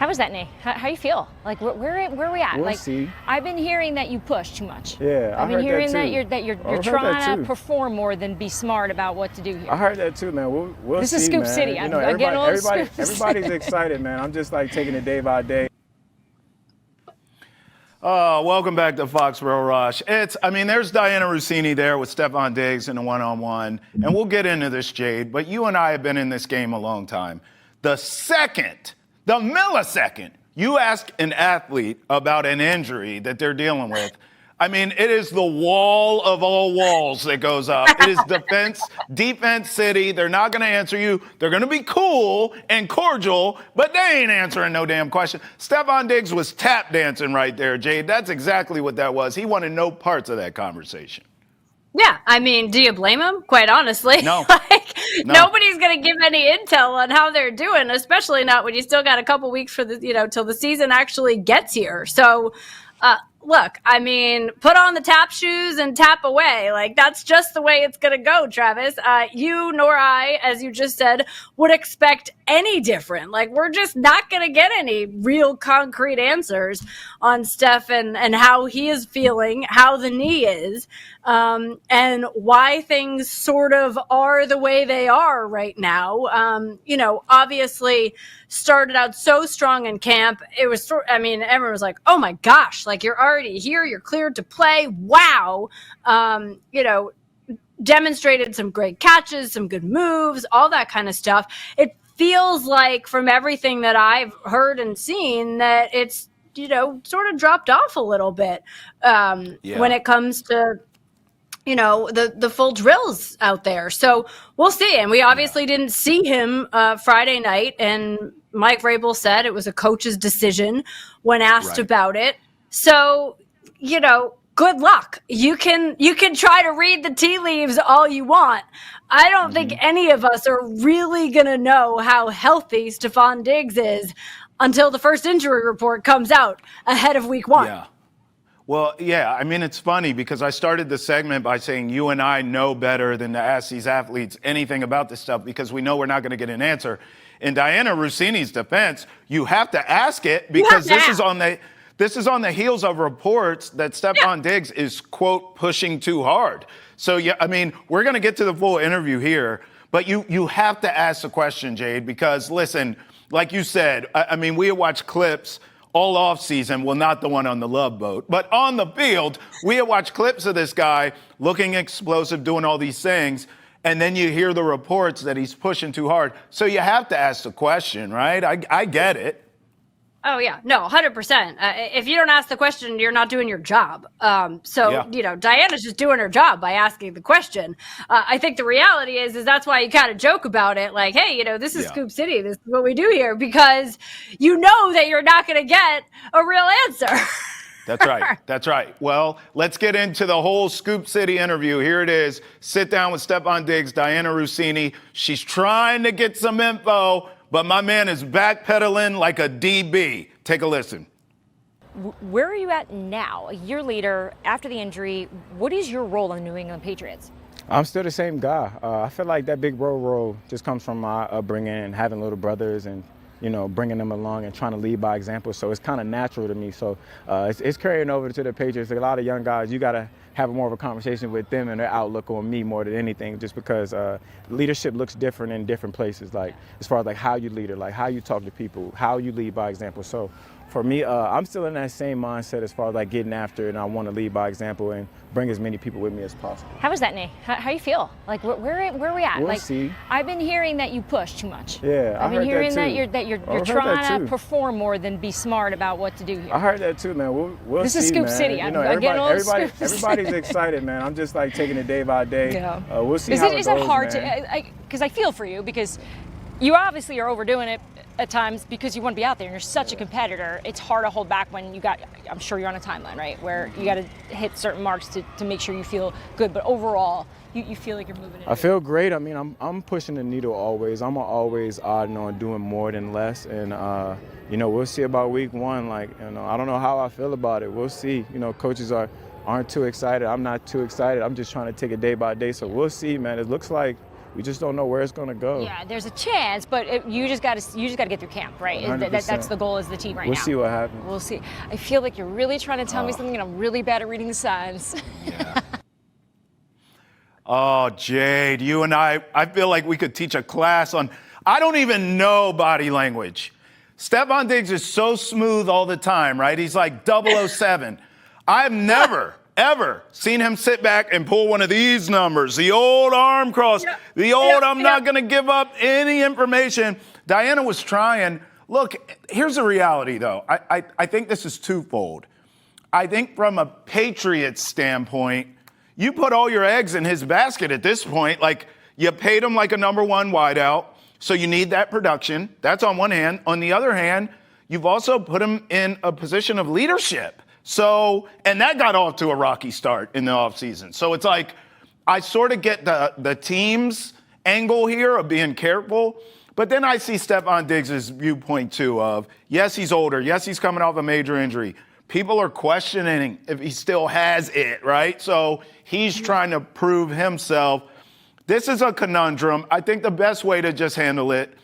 How was that, Nay? How you feel? Like where are we at? We'll like see. I've been hearing that you push too much. Yeah, I've been hearing that you're heard trying that to perform more than be smart about what to do here. I heard that too, man. We'll This see, is Scoop man. City. You I'm know, getting all the scoops. everybody's excited, man. I'm just like taking it day by day. Welcome back to Foxborough Rush. There's Dianna Russini there with Stefon Diggs in a one-on-one, and we'll get into this, Jade, but you and I have been in this game a long time. The millisecond, you ask an athlete about an injury that they're dealing with, it is the wall of all walls that goes up. It is defense city. They're not going to answer you. They're going to be cool and cordial, but they ain't answering no damn question. Stefon Diggs was tap dancing right there, Jade. That's exactly what that was. He wanted no parts of that conversation. Yeah, do you blame him? Quite honestly. No. No. Nobody's going to give any intel on how they're doing, especially not when you still got a couple weeks for till the season actually gets here. So, look, put on the tap shoes and tap away. Like, that's just the way it's going to go, Travis. You nor I, as you just said, would expect any different. Like, we're just not going to get any real concrete answers on Steph and how he is feeling, how the knee is, and why things sort of are the way they are right now. Obviously started out so strong in camp. It was, everyone was like, oh my gosh, like, you're already here, you're cleared to play. Wow. Demonstrated some great catches, some good moves, all that kind of stuff. It feels like, from everything that I've heard and seen, that it's, sort of dropped off a little bit when it comes to, the full drills out there. So we'll see. And we obviously didn't see him Friday night. And Mike Vrabel said it was a coach's decision when asked about it. So, good luck. You can try to read the tea leaves all you want. I don't think any of us are really going to know how healthy Stefon Diggs is until the first injury report comes out ahead of week 1. Yeah. Well, yeah, it's funny because I started the segment by saying you and I know better than to ask these athletes anything about this stuff because we know we're not going to get an answer. In Dianna Russini's defense, you have to ask it because this is on the heels of reports that Stefon Diggs is, quote, pushing too hard. So, yeah, we're going to get to the full interview here, but you have to ask the question, Jade, because, listen, like you said, we had watched clips all off season, well, not the one on the Love Boat, but on the field, we had watched clips of this guy looking explosive, doing all these things, and then you hear the reports that he's pushing too hard. So you have to ask the question, right? I get it. Oh, yeah. No, 100%. If you don't ask the question, you're not doing your job. Diana's just doing her job by asking the question. I think the reality is that's why you kind of joke about it. Like, hey, this is Scoop City. This is what we do here, because you know that you're not going to get a real answer. That's right. That's right. Well, let's get into the whole Scoop City interview. Here it is. Sit down with Stefon Diggs, Dianna Russini. She's trying to get some info, but my man is backpedaling like a DB. Take a listen. Where are you at now? A year later, after the injury, what is your role in the New England Patriots? I'm still the same guy. I feel like that big bro role just comes from my upbringing and having little brothers and, bringing them along and trying to lead by example. So it's kind of natural to me. So it's carrying over to the Patriots. A lot of young guys, you got to have more of a conversation with them and their outlook on me more than anything, just because leadership looks different in different places, like as far as like how you lead, like how you talk to people, how you lead by example. So for me, I'm still in that same mindset as far as like getting after it, and I want to lead by example and bring as many people with me as possible. How was that, Nay? How you feel? Like where are we at? We'll see. I've been hearing that you push too much. Yeah, I've been hearing that you're trying to perform more than be smart about what to do here. I heard that too, man. We'll this see, is Scoop man. City. Everybody's excited, man. I'm just like taking it day by day. Yeah. We'll see how it goes, Is it hard man. because I feel for you, because you obviously are overdoing it at times because you want to be out there and you're such a competitor. It's hard to hold back when I'm sure you're on a timeline, right, where you got to hit certain marks to make sure you feel good. But overall, you feel like you're moving. I feel great. I'm pushing the needle always. I'm always odding on doing more than less. And, we'll see about week 1. I don't know how I feel about it. We'll see. Coaches aren't too excited. I'm not too excited. I'm just trying to take it day by day. So we'll see, man. It looks like we just don't know where it's going to go. Yeah, there's a chance, but you just got to get through camp, right? 100%. That's the goal as the team right now. We'll see what happens. We'll see. I feel like you're really trying to tell me something, and I'm really bad at reading the signs. Yeah. Oh, Jade, you and I feel like we could teach a class on, I don't even know body language. Stefon Diggs is so smooth all the time, right? He's like 007. I've never, ever seen him sit back and pull one of these numbers, the old arm cross, the old I'm not going to give up any information. Dianna was trying. Look, here's the reality, though. I think this is twofold. I think from a Patriots standpoint, you put all your eggs in his basket at this point. Like, you paid him like a number one wideout, so you need that production. That's on one hand. On the other hand, you've also put him in a position of leadership. So, and that got off to a rocky start in the offseason. So it's like, I sort of get the team's angle here of being careful, but then I see Stefon Diggs' viewpoint too of, yes, he's older. Yes, he's coming off a major injury. People are questioning if he still has it, right? So he's trying to prove himself. This is a conundrum. I think the best way to just handle it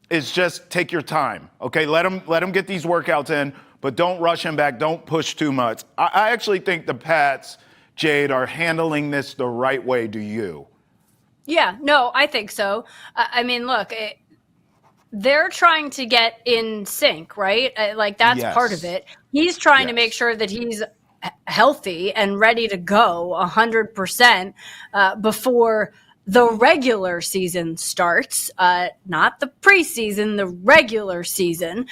is just take your time, okay? Let him get these workouts in, but don't rush him back. Don't push too much. I actually think the Pats, Jade, are handling this the right way. Do you? Yeah, no, I think so. I mean, look, they're trying to get in sync, right? Like, that's Yes. part of it. He's trying to Yes. make sure that he's healthy and ready to go 100% before the regular season starts, not the preseason, the regular season.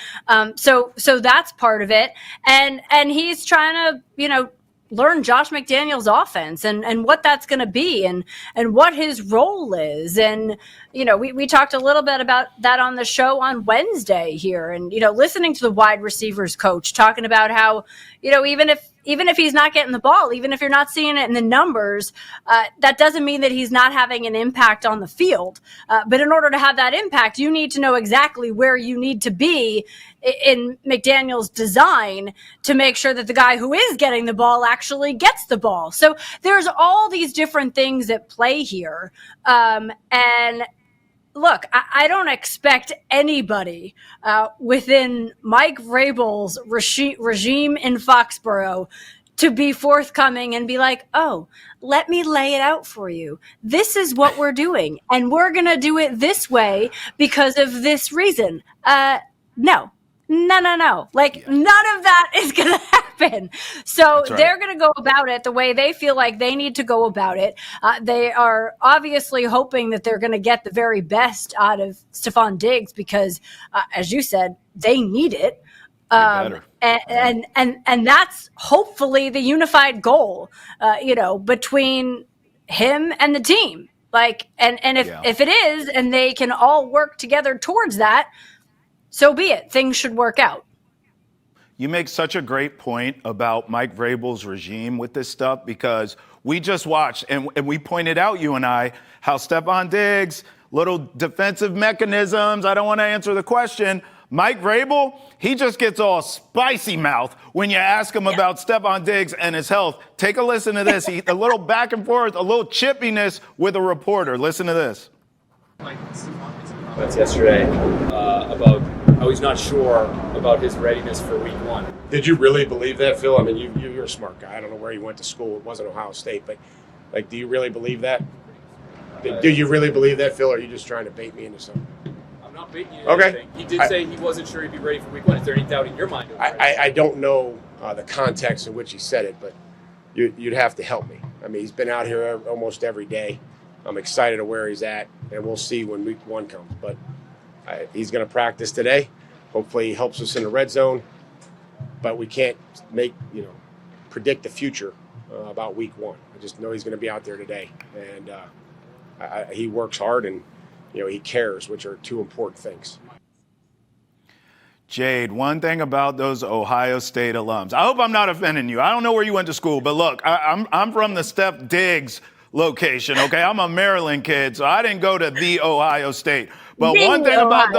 So that's part of it. And he's trying to, learn Josh McDaniels' offense and what that's going to be and what his role is. And, we talked a little bit about that on the show on Wednesday here. And, listening to the wide receivers coach talking about how, even if he's not getting the ball, even if you're not seeing it in the numbers, that doesn't mean that he's not having an impact on the field. But in order to have that impact, you need to know exactly where you need to be in McDaniel's design to make sure that the guy who is getting the ball actually gets the ball. So there's all these different things at play here. And look, I don't expect anybody within Mike Vrabel's regime in Foxborough to be forthcoming and be like, oh, let me lay it out for you. This is what we're doing, and we're going to do it this way because of this reason. No. Like, none of that is going to happen. So they're going to go about it the way they feel like they need to go about it. They are obviously hoping that they're going to get the very best out of Stefon Diggs because, as you said, they need it. And that's hopefully the unified goal, between him and the team. Like, and if it is, and they can all work together towards that, so be it. Things should work out. You make such a great point about Mike Vrabel's regime with this stuff because we just watched and we pointed out, you and I, how Stefon Diggs, little defensive mechanisms. I don't want to answer the question. Mike Vrabel, he just gets all spicy mouth when you ask him about Stefon Diggs and his health. Take a listen to this. A little back and forth, a little chippiness with a reporter. Listen to this. That's yesterday about how he's not sure about his readiness for week one. Did you really believe that, Phil? I mean, you're a smart guy. I don't know where you went to school. It wasn't Ohio State, but do you really believe that? Do you really believe that, Phil, or are you just trying to bait me into something? I'm not baiting you into anything. He did say he wasn't sure he'd be ready for week one. Is there any doubt in your mind? I don't know the context in which he said it, but you'd have to help me. I mean, he's been out here almost every day. I'm excited of where he's at, and we'll see when week one comes. But he's going to practice today. Hopefully he helps us in the red zone. But we can't predict the future about week one. I just know he's going to be out there today. And he works hard and, he cares, which are two important things. Jade, one thing about those Ohio State alums. I hope I'm not offending you. I don't know where you went to school, but look, I'm from the Steph Diggs location, okay? I'm a Maryland kid, so I didn't go to the Ohio State. But one thing about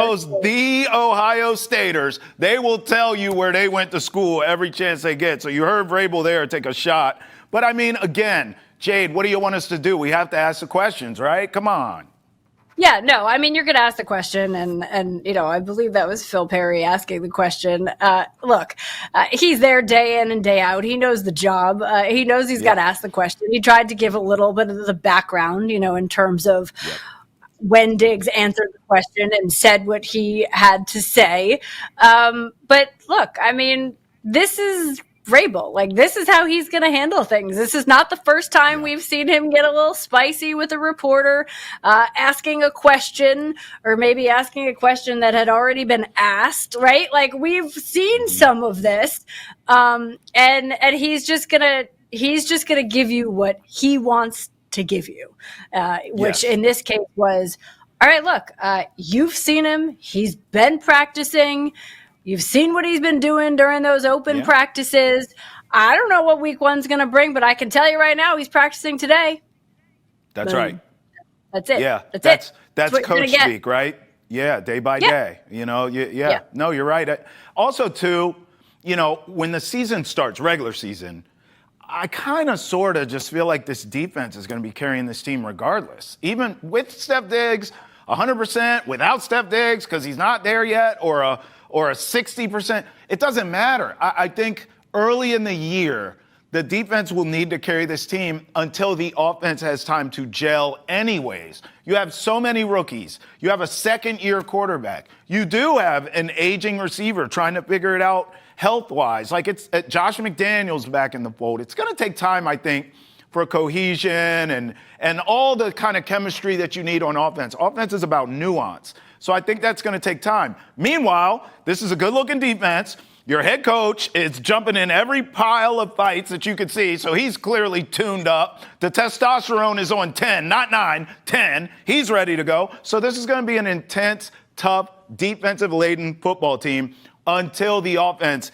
the Ohio Staters, they will tell you where they went to school every chance they get. So you heard Vrabel there take a shot. But I mean, again, Jade, what do you want us to do? We have to ask the questions, right? Come on. Yeah, no, I mean, you're going to ask the question, and I believe that was Phil Perry asking the question. Look, he's there day in and day out. He knows the job. He knows he's got to ask the question. He tried to give a little bit of the background, in terms of when Diggs answered the question and said what he had to say. But look, I mean, this is Vrabel. Like, this is how he's going to handle things. This is not the first time we've seen him get a little spicy with a reporter, asking a question, or maybe asking a question that had already been asked, right? Like, we've seen some of this, and he's just gonna give you what he wants to give you, which in this case was, all right, look, you've seen him. He's been practicing. You've seen what he's been doing during those open practices. I don't know what week one's going to bring, but I can tell you right now, he's practicing today. That's right. That's it. Yeah, that's coach speak, right? Yeah, day by day. No, you're right. Also, too, when the season starts, regular season, I kind of sort of just feel like this defense is going to be carrying this team regardless. Even with Steph Diggs, 100%, without Steph Diggs, because he's not there yet, or a 60%, it doesn't matter. I think early in the year, the defense will need to carry this team until the offense has time to gel anyways. You have so many rookies. You have a second-year quarterback. You do have an aging receiver trying to figure it out health-wise. Like, it's Josh McDaniels back in the fold. It's going to take time, I think, for cohesion and all the kind of chemistry that you need on offense. Offense is about nuance. So I think that's going to take time. Meanwhile, this is a good-looking defense. Your head coach is jumping in every pile of fights that you could see, so he's clearly tuned up. The testosterone is on 10, not 9, 10. He's ready to go. So this is going to be an intense, tough, defensive-laden football team until the offense